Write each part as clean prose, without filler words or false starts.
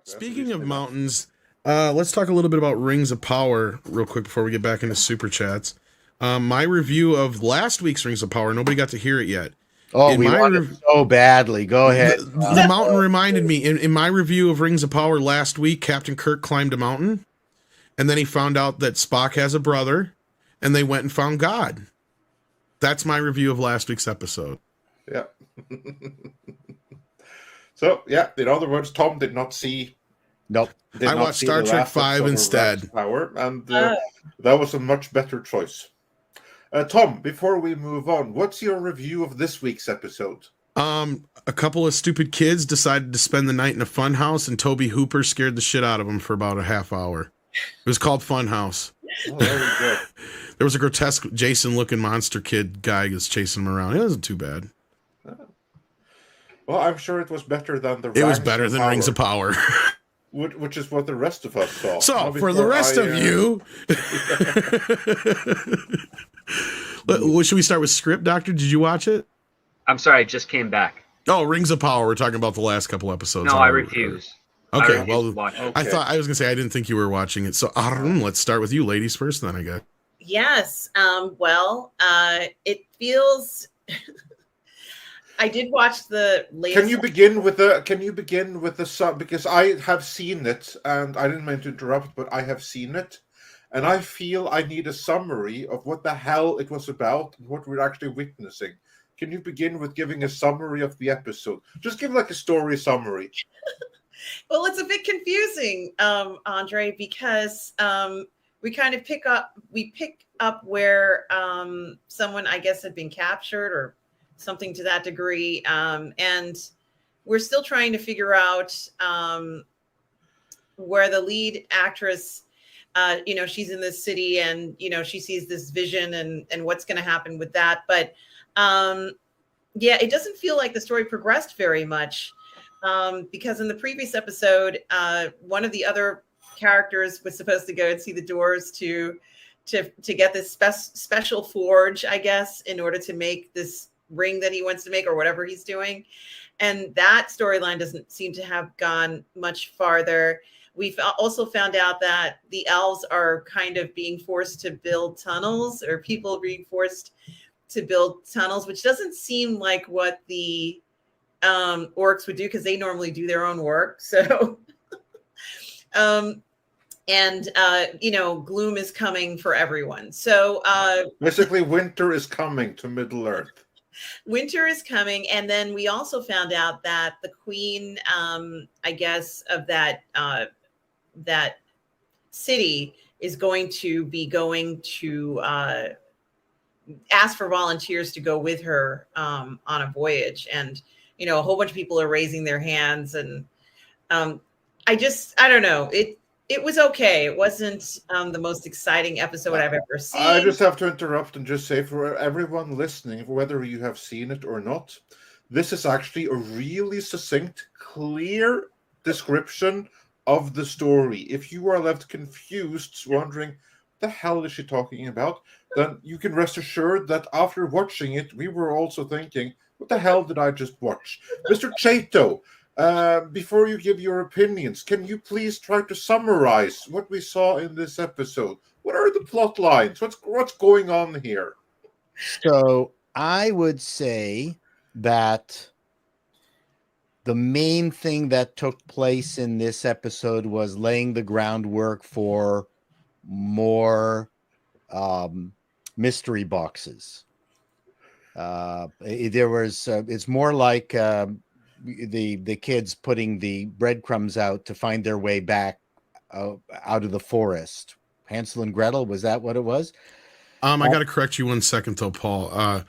Speaking of mountains, let's talk a little bit about Rings of Power real quick before we get back into super chats. My review of last week's Rings of Power, nobody got to hear it yet. Oh, we want it so badly. Go ahead. The mountain reminded me, in my review of Rings of Power last week, Captain Kirk climbed a mountain, and then he found out that Spock has a brother, and they went and found God. That's my review of last week's episode. Yeah. So, yeah, in other words, Tom did not see... Nope. I watched Star Trek 5 instead. Power, and that was a much better choice. Tom, before we move on, what's your review of this week's episode? A couple of stupid kids decided to spend the night in a fun house, and Toby Hooper scared the shit out of them for about a half hour. It was called Fun House. Oh, there you go. There was a grotesque Jason-looking monster kid guy that's chasing him around. It wasn't too bad. Well, I'm sure it was better than the. It was better than Rings of Power. Which is what the rest of us saw. So, for the rest of you... Should we start with script, Doctor? Did you watch it? I'm sorry, I just came back. Oh, Rings of Power. We're talking about the last couple episodes. No, I refuse. Okay, I thought I was going to say I didn't think you were watching it. So, let's start with you ladies first then, I guess. Yes. It feels... I did watch the latest... Can you begin with the because I have seen it, and I didn't mean to interrupt, but I have seen it, and I feel I need a summary of what the hell it was about and what we're actually witnessing. Can you begin with giving a summary of the episode? Just give like a story summary. Well, it's a bit confusing, Andre, because we kind of pick up where someone, I guess, had been captured or something to that degree. And we're still trying to figure out where the lead actress, she's in this city and, she sees this vision and what's going to happen with that. But it doesn't feel like the story progressed very much because in the previous episode, one of the other characters was supposed to go and see the doors to get this special forge, I guess, in order to make this ring that he wants to make or whatever he's doing. And that storyline doesn't seem to have gone much farther. We've also found out that the elves are kind of being forced to build tunnels, or people are being forced to build tunnels, which doesn't seem like what the orcs would do because they normally do their own work. So, gloom is coming for everyone. So basically winter is coming to Middle Earth. Winter is coming. And then we also found out that the queen, I guess, of that city is going to ask for volunteers to go with her on a voyage. And, a whole bunch of people are raising their hands. And I don't know. It was okay. It wasn't the most exciting episode I've ever seen. I just have to interrupt and just say for everyone listening, whether you have seen it or not, this is actually a really succinct, clear description of the story. If you are left confused, wondering, what the hell is she talking about? Then you can rest assured that after watching it, we were also thinking, what the hell did I just watch? Mr. Chato, before you give your opinions, can you please try to summarize what we saw in this episode? What are the plot lines? What's going on here? So I would say that the main thing that took place in this episode was laying the groundwork for more mystery boxes. It's more like the kids putting the breadcrumbs out to find their way back out of the forest. Hansel and Gretel, was that what it was? I got to correct you 1 second though, Paul.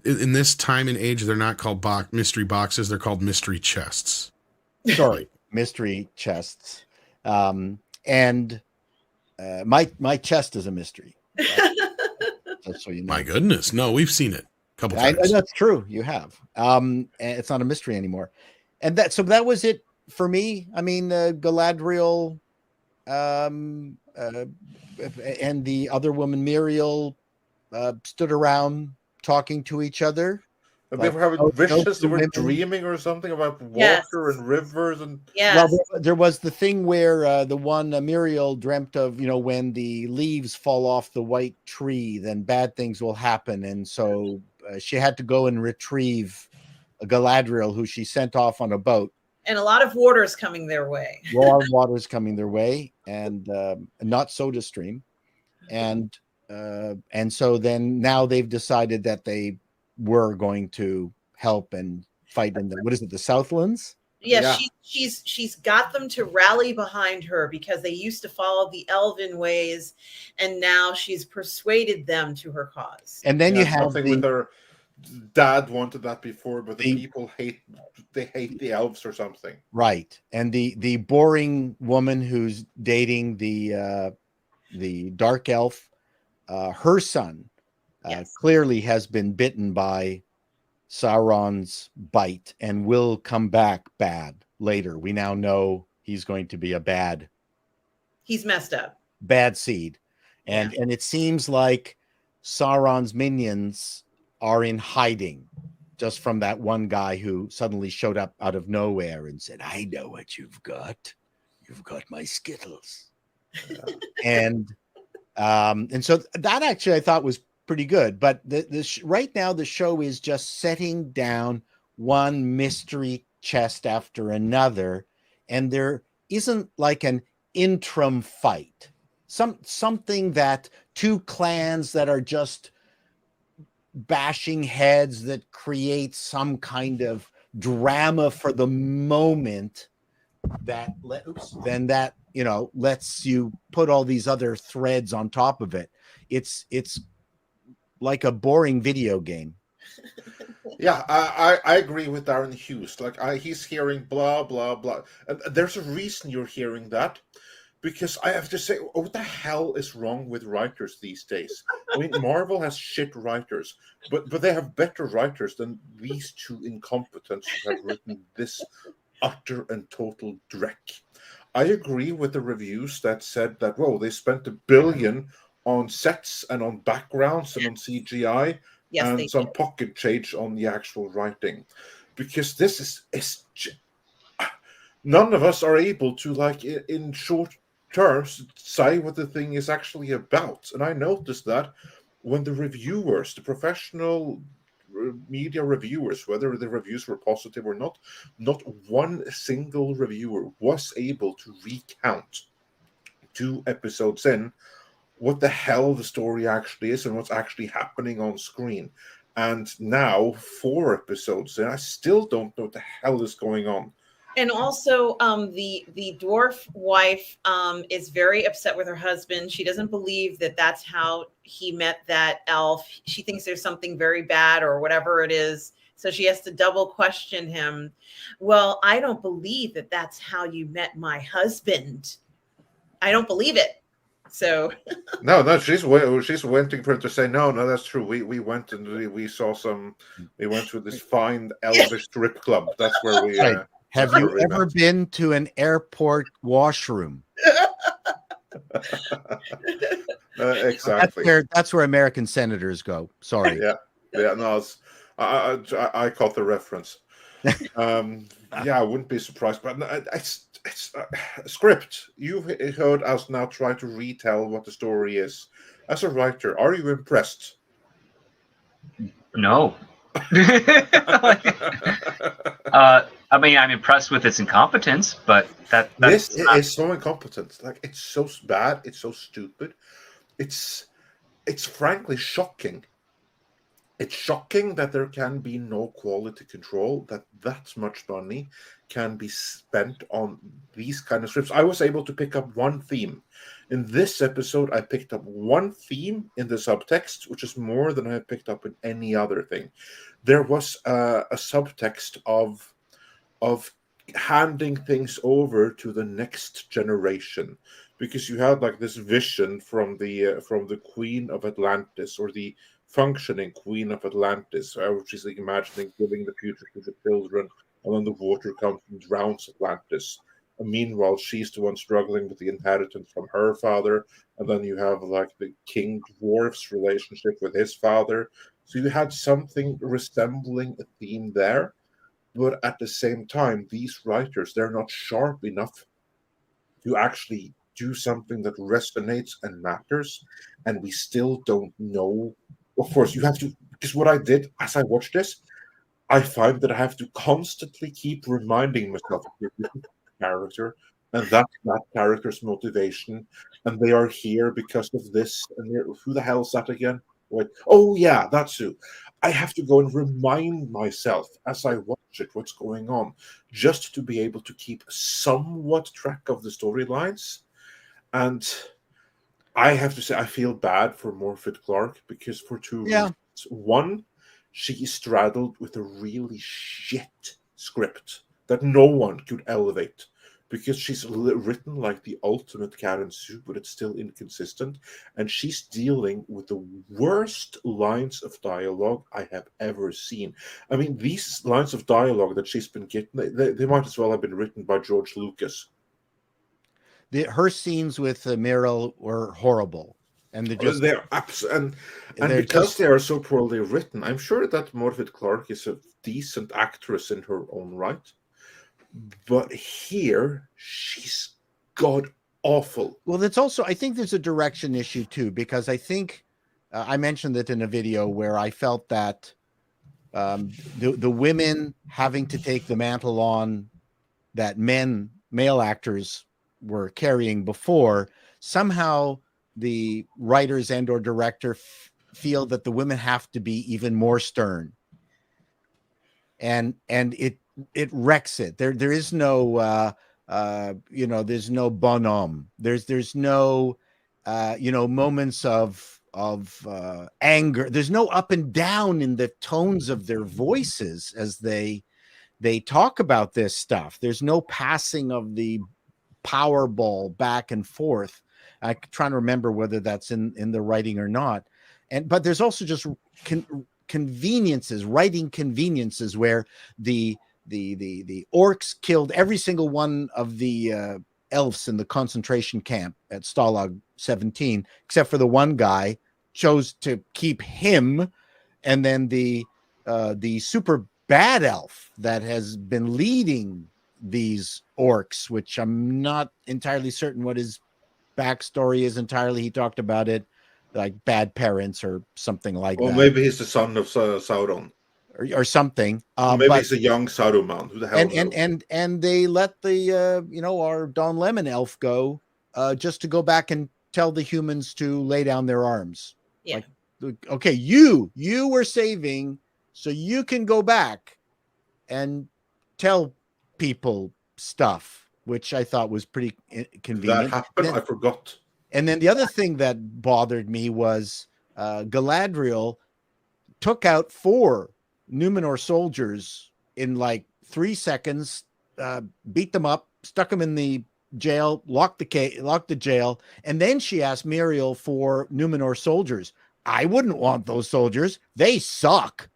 In this time and age, they're not called mystery boxes. They're called mystery chests. Sorry, mystery chests. And my chest is a mystery. Just so you know. My goodness. No, we've seen it a couple times. That's true. You have. And it's not a mystery anymore. And that was it for me. I mean, Galadriel and the other woman, Muriel, stood around talking to each other. And they Like, were having no visions. They for were women. dreaming or something about Yes. water and rivers and Yes. Well, there was the thing where the one Muriel dreamt of, when the leaves fall off the white tree, then bad things will happen. And so she had to go and retrieve a Galadriel who she sent off on a boat. And a lot of water is coming their way. A lot of water is coming their way, and not Soda Stream. And so then now they've decided that they were going to help and fight in what is it, the Southlands? Yes, Yeah. she's got them to rally behind her because they used to follow the elven ways, and now she's persuaded them to her cause. And then you have something with her dad wanted that before, but the people hate the elves or something. Right. And the boring woman who's dating the dark elf, her son Yes. clearly has been bitten by Sauron's bite and will come back bad later. We now know he's going to be He's messed up. Bad seed. And it seems like Sauron's minions are in hiding just from that one guy who suddenly showed up out of nowhere and said, I know what you've got. You've got my Skittles. and so that actually I thought was pretty good. But right now the show is just setting down one mystery chest after another, and there isn't like an interim fight. Something that two clans that are just bashing heads that create some kind of drama for the moment that lets you put all these other threads on top of it. It's like a boring video game. Yeah, I agree with Darren Hughes. Like he's hearing blah blah blah, and there's a reason you're hearing that, because I have to say, what the hell is wrong with writers these days? I mean, Marvel has shit writers, but they have better writers than these two incompetents who have written this utter and total dreck. I agree with the reviews that said that, whoa, they spent $1 billion on sets and on backgrounds and on CGI, and some pocket change on the actual writing, because this is none of us are able to, like, in short terms, say what the thing is actually about. And I noticed that when the reviewers, the professional media reviewers, whether the reviews were positive or not one single reviewer was able to recount 2 episodes in what the hell the story actually is and what's actually happening on screen. And now 4 episodes in, I still don't know what the hell is going on. And also, the dwarf wife is very upset with her husband. She doesn't believe that that's how he met that elf. She thinks there's something very bad or whatever it is. So she has to double question him. Well, I don't believe that that's how you met my husband. I don't believe it. So no, she's waiting for him to say no. That's true. We went and we saw we went to this fine elvish strip club. That's where we. Right. Have you ever been to an airport washroom? Exactly. That's where American senators go. Sorry. Yeah. No, I caught the reference. I wouldn't be surprised, but it's script. You've heard us now try to retell what the story is. As a writer, are you impressed? No. I mean, I'm impressed with its incompetence, but this is so incompetent. Like, it's so bad. It's so stupid. It's frankly shocking. It's shocking that there can be no quality control, that much money can be spent on these kind of scripts. I was able to pick up one theme. In this episode, I picked up one theme in the subtext, which is more than I have picked up in any other thing. There was a subtext of handing things over to the next generation, because you had like this vision from the Queen of Atlantis, or the functioning Queen of Atlantis, which is like imagining giving the future to the children, and then the water comes and drowns Atlantis. And meanwhile, she's the one struggling with the inheritance from her father, and then you have like the King Dwarf's relationship with his father. So you had something resembling a theme there, but at the same time, these writers, they're not sharp enough to actually do something that resonates and matters, and we still don't know. Of course, you have to, because what I did as I watched this, I find that I have to constantly keep reminding myself that this is a character, and that's that character's motivation, and they are here because of this, and who the hell is that again? Wait, oh yeah, that's who. I have to go and remind myself as I watch it what's going on, just to be able to keep somewhat track of the storylines. And I have to say, I feel bad for Morfydd Clark because for two Yeah. reasons. One, she straddled with a really shit script that no one could elevate because she's written like the ultimate cat and soup, but it's still inconsistent. And she's dealing with the worst lines of dialogue I have ever seen. I mean, these lines of dialogue that she's been getting, they might as well have been written by George Lucas. Her scenes with Meryl were horrible, and They're and they're because just they are so poorly written, I'm sure that Morfydd Clark is a decent actress in her own right. But here, she's god awful. well. That's also, I think there's a direction issue too, because I think I mentioned it in a video where I felt that the women having to take the mantle on that male actors were carrying before, somehow the writers and or director feel that the women have to be even more stern, and it wrecks it. There is no there's no bonhomme. There's no moments of anger. There's no up and down in the tones of their voices as they talk about this stuff. There's no passing of the power ball back and forth. I'm trying to remember whether that's in the writing or not. But there's also just conveniences, writing conveniences, where the orcs killed every single one of the elves in the concentration camp at Stalag 17, except for the one guy, chose to keep him, and then the super bad elf that has been leading these orcs, which I'm not entirely certain what his backstory is entirely. He talked about it like bad parents or something like Or that, maybe he's the son of Sauron. or something. Or maybe But he's a young Saruman. Who the hell knows? and they let the our Don Lemon elf go just to go back and tell the humans to lay down their arms. Yeah. Like, okay, you were saving, so you can go back and tell people stuff, which I thought was pretty convenient. That happened? I forgot. And then the other thing that bothered me was Galadriel took out 4 Numenor soldiers in like 3 seconds, beat them up, stuck them in the jail, locked the jail, and then she asked Muriel for Numenor soldiers. I wouldn't want those soldiers. They suck.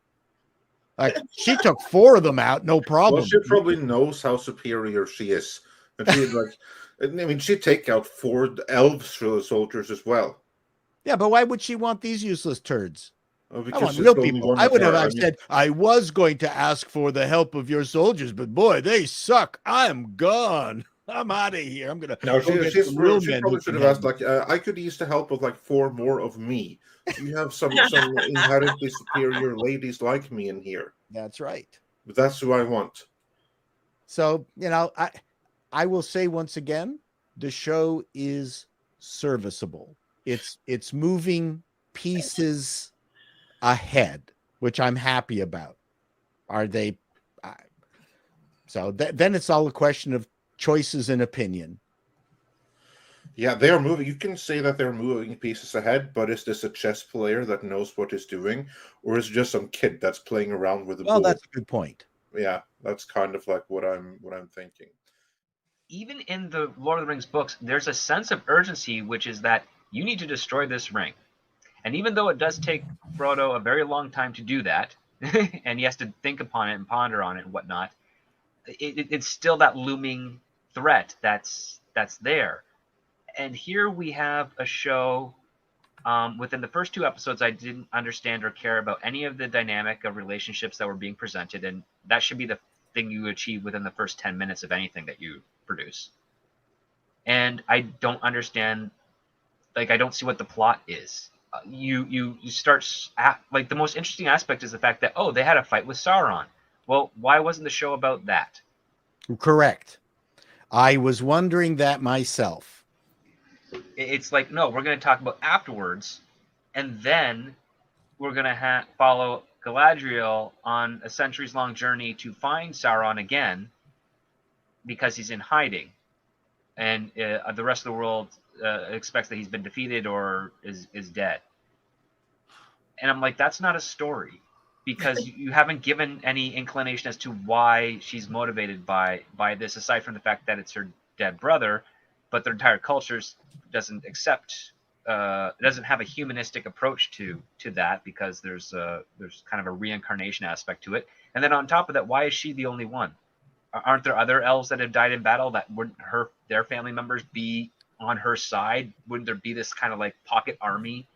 Like, she took 4 of them out, no problem. Well, she probably knows how superior she is. And she she'd take out 4 elves soldiers as well. Yeah, but why would she want these useless turds? I Because want it's real only people. one I of would her. have said, I was going to ask for the help of your soldiers, but boy, they suck. I'm gone. I'm out of here. I'm gonna No, go get she some real probably men who should can have help asked, me. I could use the help of like 4 more of me. You have some inherently superior ladies like me in here. That's right. But that's who I want. So, I will say once again, the show is serviceable. It's moving pieces ahead, which I'm happy about. Are they? So then it's all a question of choices and opinion. Yeah, they are moving. You can say that they're moving pieces ahead, but is this a chess player that knows what he's doing, or is it just some kid that's playing around with a Well, ball? that's a good point. Yeah, that's kind of like what I'm thinking. Even in the Lord of the Rings books, there's a sense of urgency, which is that you need to destroy this ring. And even though it does take Frodo a very long time to do that, and he has to think upon it and ponder on it and whatnot, it's still that looming threat that's there. And here we have a show Within the first 2 episodes, I didn't understand or care about any of the dynamic of relationships that were being presented, and that should be the thing you achieve within the first 10 minutes of anything that you produce. And I don't understand, like, I don't see what the plot is. You start like, the most interesting aspect is the fact that, oh, they had a fight with Sauron. Well, why wasn't the show about that? Correct. I was wondering that myself. It's like, no, we're going to talk about afterwards, and then we're going to follow Galadriel on a centuries-long journey to find Sauron again because he's in hiding, and the rest of the world expects that he's been defeated or is dead. And I'm like, that's not a story, because you haven't given any inclination as to why she's motivated by this, aside from the fact that it's her dead brother, but their entire culture doesn't accept, doesn't have a humanistic approach to that, because there's kind of a reincarnation aspect to it. And then on top of that, why is she the only one? Aren't there other elves that have died in battle that wouldn't their family members be on her side? Wouldn't there be this kind of like pocket army,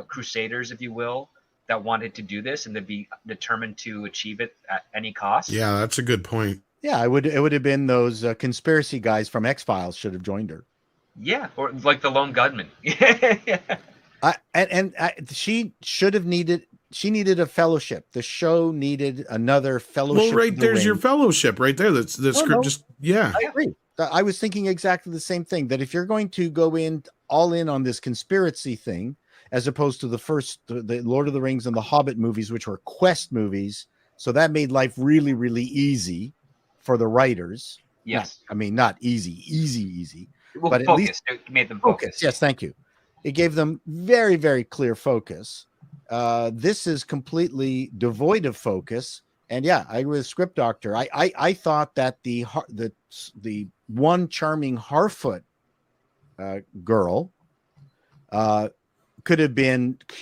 crusaders, if you will, that wanted to do this and they'd be determined to achieve it at any cost? Yeah, that's a good point. Yeah, it would have been those conspiracy guys from X-Files should have joined her. Yeah, or like the lone gunman. She should have needed. She needed a fellowship. The show needed another fellowship. Well, right there's your fellowship right there. That's the script. No. Just yeah. I agree. I was thinking exactly the same thing. That if you're going to go all in on this conspiracy thing, as opposed to the Lord of the Rings and the Hobbit movies, which were quest movies, so that made life really, really easy for the writers. Yes. Not easy. Well, but at focus. least It made them focus. Yes, thank you. It gave them very, very clear focus. This is completely devoid of focus. And yeah, I agree with Script Doctor. I thought that the one charming Harfoot girl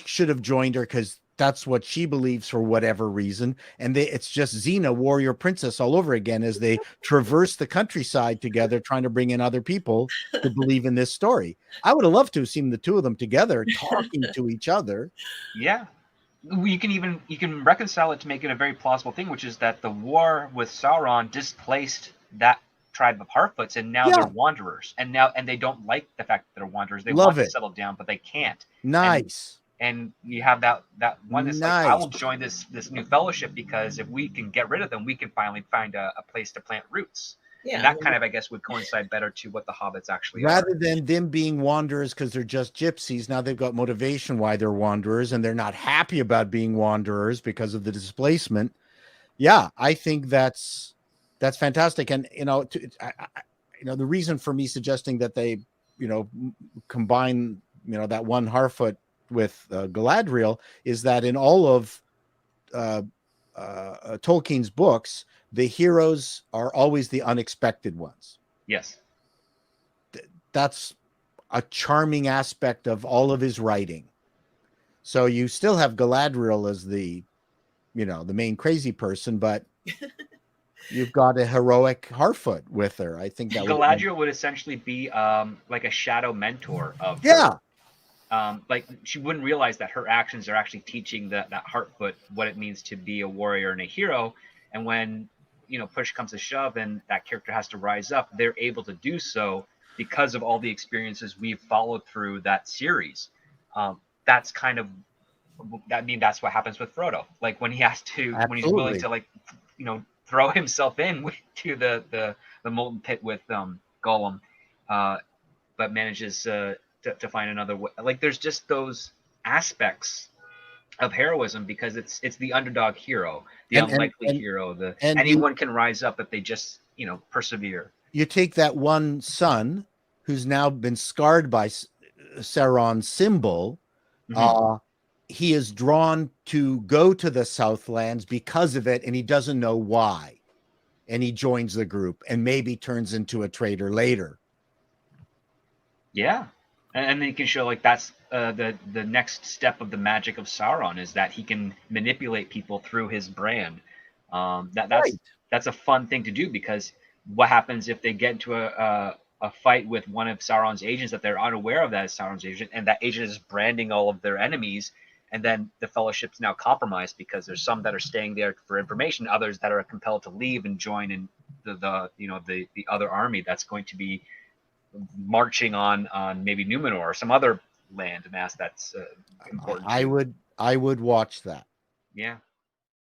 should have joined her, because that's what she believes for whatever reason. And it's just Xena, warrior princess, all over again as they traverse the countryside together, trying to bring in other people to believe in this story. I would have loved to have seen the two of them together talking to each other. Yeah. You can reconcile it to make it a very plausible thing, which is that the war with Sauron displaced that tribe of Harfoots, and now they're wanderers, and they don't like the fact that they're wanderers. They want to settle down, but they can't. Nice. And you have that one that's nice. like, I will join this new fellowship, because if we can get rid of them, we can finally find a place to plant roots. Yeah, and that kind of, I guess, would coincide better to what the hobbits actually are. Rather than them being wanderers because they're just gypsies, now they've got motivation why they're wanderers, and they're not happy about being wanderers because of the displacement. Yeah, I think that's fantastic. And the reason for me suggesting that they combine that one Harfoot with Galadriel is that in all of Tolkien's books, the heroes are always the unexpected ones. Yes. That's a charming aspect of all of his writing. So you still have Galadriel as the main crazy person, but you've got a heroic Harfoot with her. I think that Galadriel would essentially be like a shadow mentor of her. Like, she wouldn't realize that her actions are actually teaching that Harfoot what it means to be a warrior and a hero. And when push comes to shove and that character has to rise up, they're able to do so because of all the experiences we've followed through that series. That's kind of, that's what happens with Frodo. Like, when he has to, when he's willing to throw himself to the molten pit with Gollum, but manages to find another way. Like, there's just those aspects of heroism, because it's the underdog hero, the unlikely hero, anyone can rise up if they just persevere. You take that one son who's now been scarred by Sauron's symbol. Mm-hmm. He is drawn to go to the Southlands because of it, and he doesn't know why. And he joins the group and maybe turns into a traitor later. Yeah. And then you can show, like, that's the next step of the magic of Sauron, is that he can manipulate people through his brand. That's a fun thing to do, because what happens if they get into a a fight with one of Sauron's agents that they're unaware of that is Sauron's agent, and that agent is branding all of their enemies. And then the Fellowship's now compromised because there's some that are staying there for information, others that are compelled to leave and join in the other army that's going to be marching on maybe Numenor or some other land mass that's important. I would watch that. Yeah.